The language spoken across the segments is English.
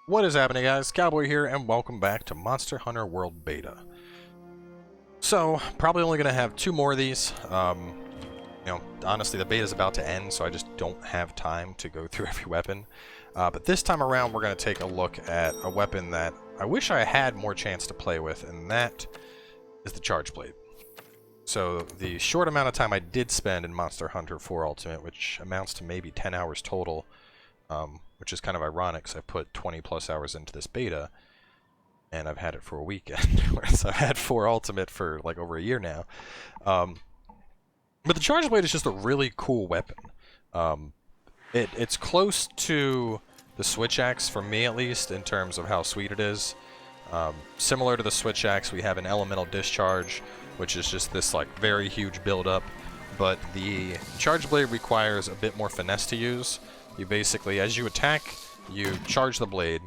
What is happening, guys? Cowboy here, and welcome back to Monster Hunter World Beta. So, probably only going to have two more of these. Honestly, the beta is about to end, so I just don't have time to go through every weapon. But this time around, we're going to take a look at a weapon that I wish I had more chance to play with, and that is the Charge Blade. So, the short amount of time I did spend in Monster Hunter 4 Ultimate, which amounts to maybe 10 hours total, which is kind of ironic because I put 20 plus hours into this beta, and I've had it for a weekend, whereas I've had 4 Ultimate for like over a year now. But the Charge Blade is just a really cool weapon. It's close to the Switch Axe, for me at least, in terms of how sweet it is. Similar to the Switch Axe, we have an Elemental Discharge, which is just this like very huge build-up, but the Charge Blade requires a bit more finesse to use. You basically, as you attack, you charge the blade,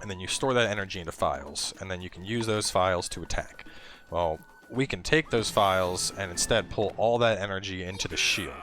and then you store that energy into files, and then you can use those files to attack. Well, we can take those files and instead pull all that energy into the shield.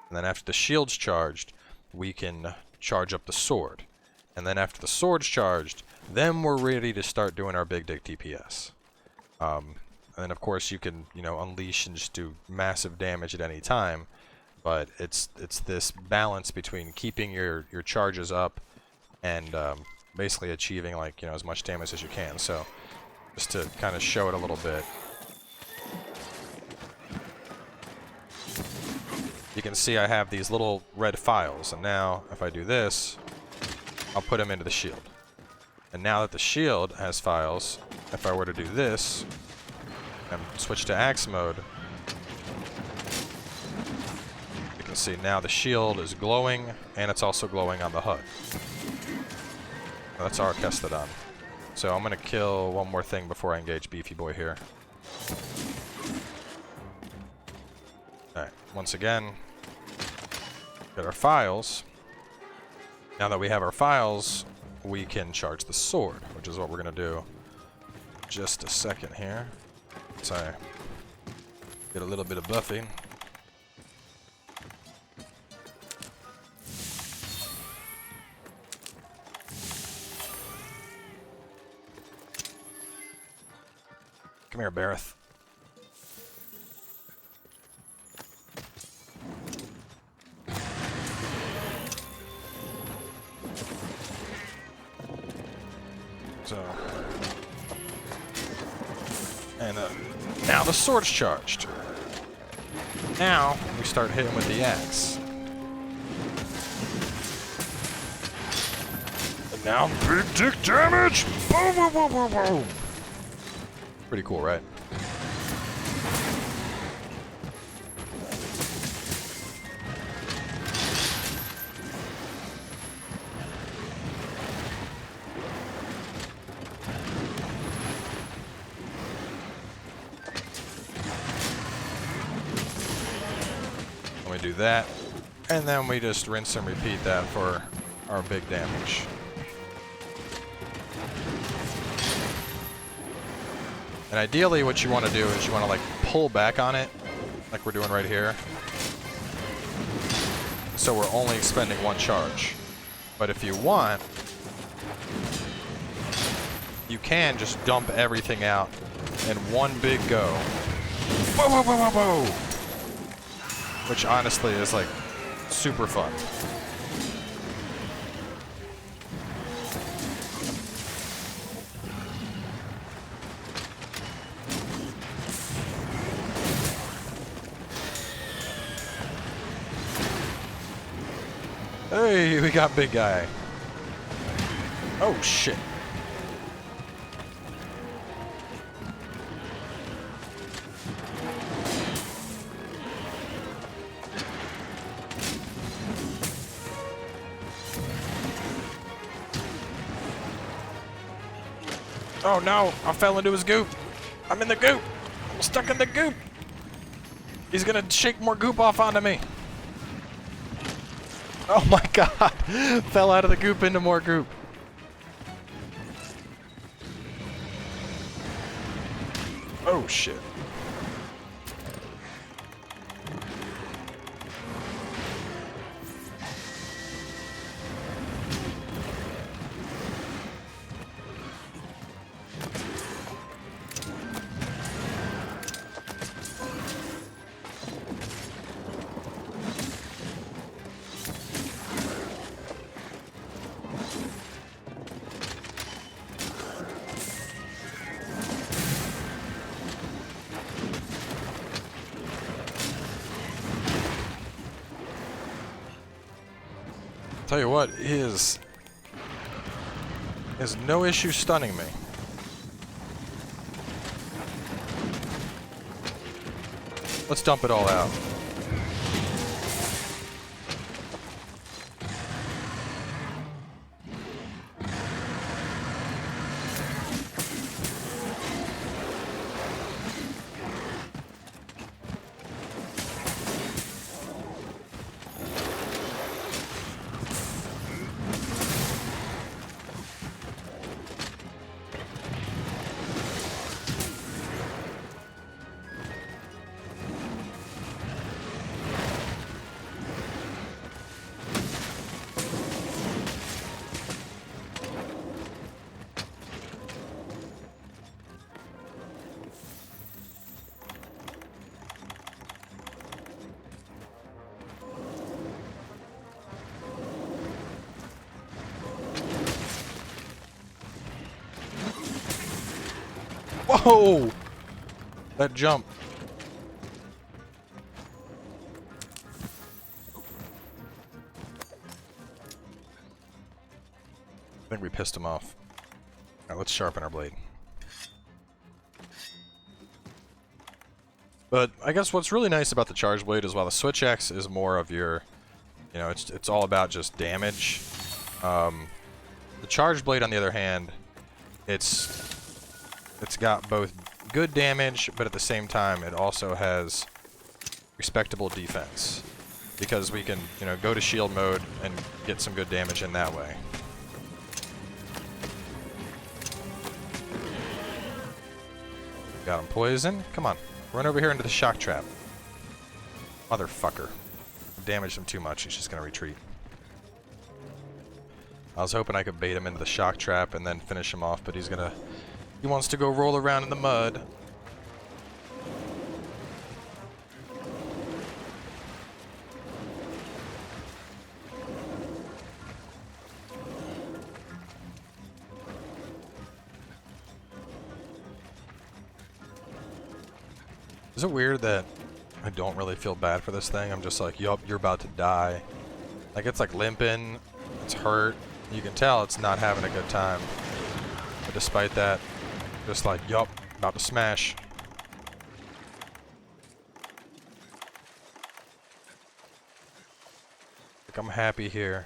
And then after the shield's charged, we can charge up the sword. And then after the sword's charged, then we're ready to start doing our big dick DPS. And then of course you can, unleash and just do massive damage at any time. But it's this balance between keeping your charges up and basically achieving as much damage as you can. So just to kind of show it a little bit, you can see I have these little red files, and now if I do this, I'll put them into the shield. And now that the shield has files, if I were to do this and switch to axe mode, see, now the shield is glowing, and it's also glowing on the HUD. That's our Kestodon. So I'm going to kill one more thing before I engage Beefy Boy here. Alright, once again, get our files. Now that we have our files, we can charge the sword, which is what we're going to do. Just a second here. So I get a little bit of buffing. Come here, Bareth. So, and now the sword's charged. Now we start hitting with the axe. And now big dick damage. Boom, boom, boom, boom, boom. Pretty cool, right? Let me do that, and then we just rinse and repeat that for our big damage. And ideally what you want to do is you want to pull back on it, like we're doing right here. So we're only expending one charge. But if you want, you can just dump everything out in one big go. Whoa, whoa, whoa, whoa, whoa! Which honestly is super fun. Hey, we got big guy. Oh, shit. Oh no, I fell into his goop. I'm in the goop. I'm stuck in the goop. He's gonna shake more goop off onto me. Oh my god! Fell out of the goop into more goop. Oh shit. Tell you what, he has no issue stunning me. Let's dump it all out. Whoa! That jump. I think we pissed him off. Alright, let's sharpen our blade. But I guess what's really nice about the charge blade is while the switch axe is more of your, you know, it's all about just damage. The charge blade, on the other hand, it's got both good damage, but at the same time, it also has respectable defense. Because we can, you know, go to shield mode and get some good damage in that way. Got him poisoned. Come on. Run over here into the shock trap. Motherfucker. Damaged him too much. He's just gonna retreat. I was hoping I could bait him into the shock trap and then finish him off, but he wants to go roll around in the mud. Is it weird that I don't really feel bad for this thing? I'm just like, yup, you're about to die. Like, it's like limping, it's hurt. You can tell it's not having a good time. But despite that, just like, yup, about to smash. Like, I'm happy here.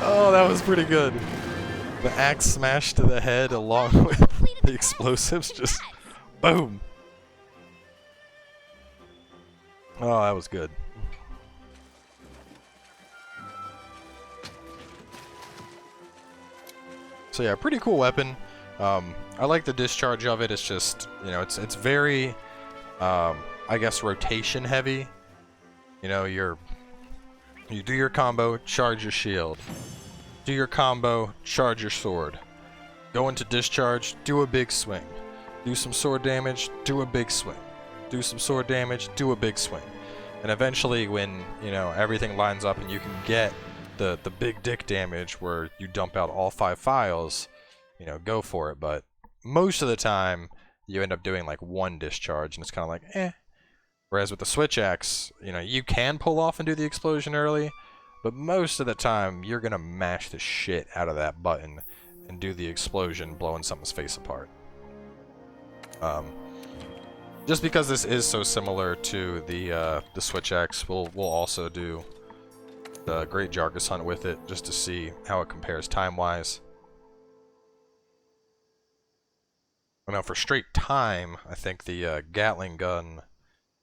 Oh, that was pretty good. The axe smash to the head along with the explosives, just boom. Oh, that was good. So yeah, pretty cool weapon. I like the discharge of it. It's just, you know, it's very, I guess, rotation heavy. You know, you do your combo, charge your shield. Do your combo, charge your sword. Go into discharge, do a big swing. Do some sword damage, do a big swing. Do some sword damage, do a big swing. And eventually when, you know, everything lines up and you can get the big dick damage where you dump out all 5 files, you know, go for it. But most of the time, you end up doing like 1 discharge and it's kind of like, eh. Whereas with the switch axe, you know, you can pull off and do the explosion early, but most of the time, you're gonna mash the shit out of that button and do the explosion, blowing something's face apart. Just because this is so similar to the switch axe, we'll also do the Great Jargus Hunt with it, just to see how it compares time-wise. Now, for straight time, I think the Gatling gun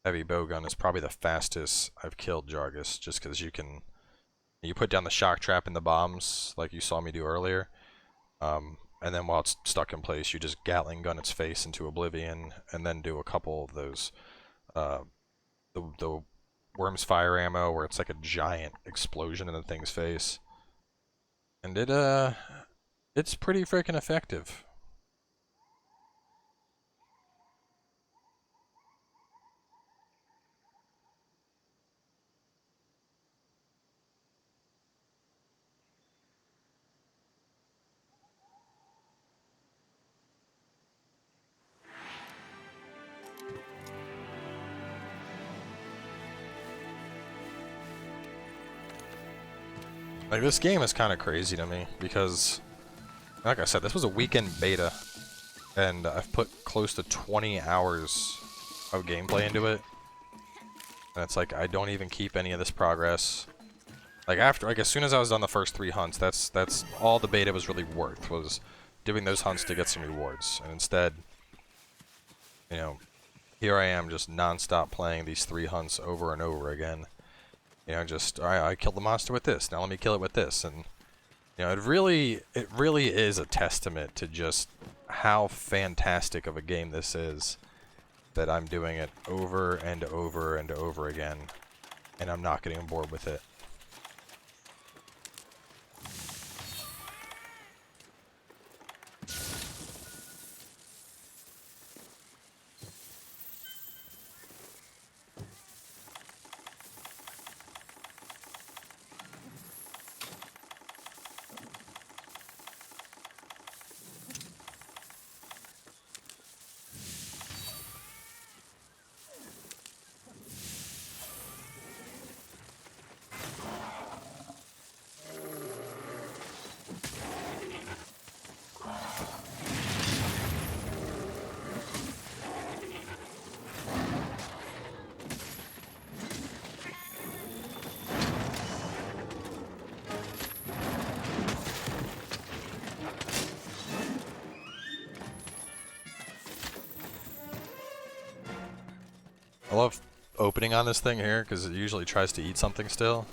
heavy bowgun is probably the fastest I've killed Jargus, just because you put down the shock trap and the bombs, like you saw me do earlier, and then while it's stuck in place, you just Gatling gun its face into oblivion, and then do a couple of those, the Worm's Fire ammo, where it's like a giant explosion in the thing's face. And it's pretty freaking effective. Like, this game is kind of crazy to me because, like I said, this was a weekend beta, and I've put close to 20 hours of gameplay into it. And it's like, I don't even keep any of this progress. Like, after, like, as soon as I was done the first 3 hunts, that's all the beta was really worth, was doing those hunts to get some rewards. And instead, you know, here I am just non-stop playing these 3 hunts over and over again. You know, just, alright, I killed the monster with this, now let me kill it with this. And, you know, it really is a testament to just how fantastic of a game this is, that I'm doing it over and over and over again, and I'm not getting bored with it. I love opening on this thing here because it usually tries to eat something still.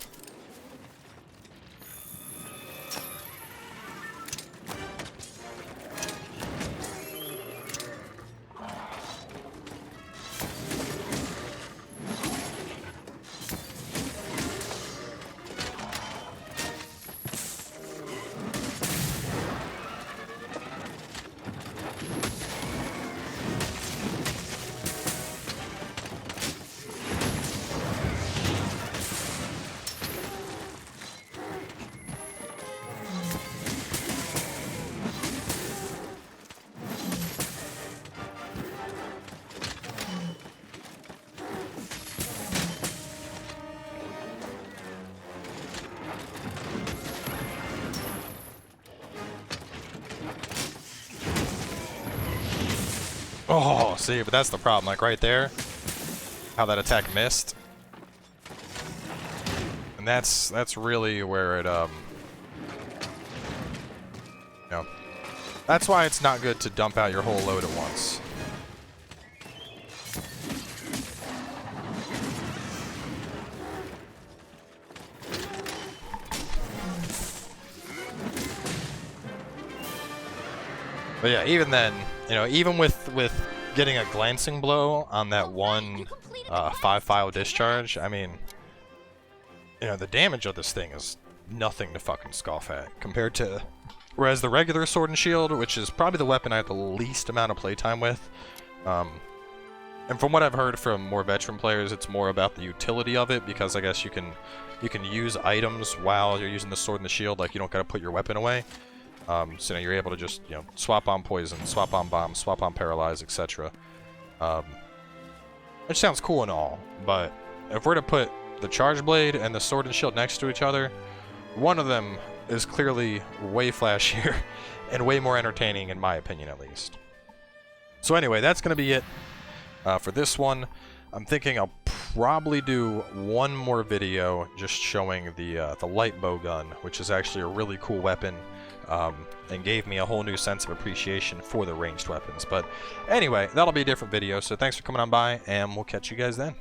Oh, see, but that's the problem. Like right there, how that attack missed, and that's really where it you know, that's why it's not good to dump out your whole load at once. But yeah, even then, you know, even with getting a glancing blow on that one 5-file discharge, I mean, you know, the damage of this thing is nothing to fucking scoff at compared to, whereas the regular sword and shield, which is probably the weapon I have the least amount of playtime with, and from what I've heard from more veteran players, it's more about the utility of it, because I guess you can use items while you're using the sword and the shield, like you don't gotta put your weapon away. So you know, you're able to just, you know, swap on poison, swap on bomb, swap on paralyze, etc. Which sounds cool and all, but if we're to put the charge blade and the sword and shield next to each other, one of them is clearly way flashier and way more entertaining, in my opinion at least. So anyway, that's going to be it for this one. I'm thinking I'll probably do one more video just showing the light bow gun, which is actually a really cool weapon. And gave me a whole new sense of appreciation for the ranged weapons. But anyway, that'll be a different video, so thanks for coming on by, and we'll catch you guys then.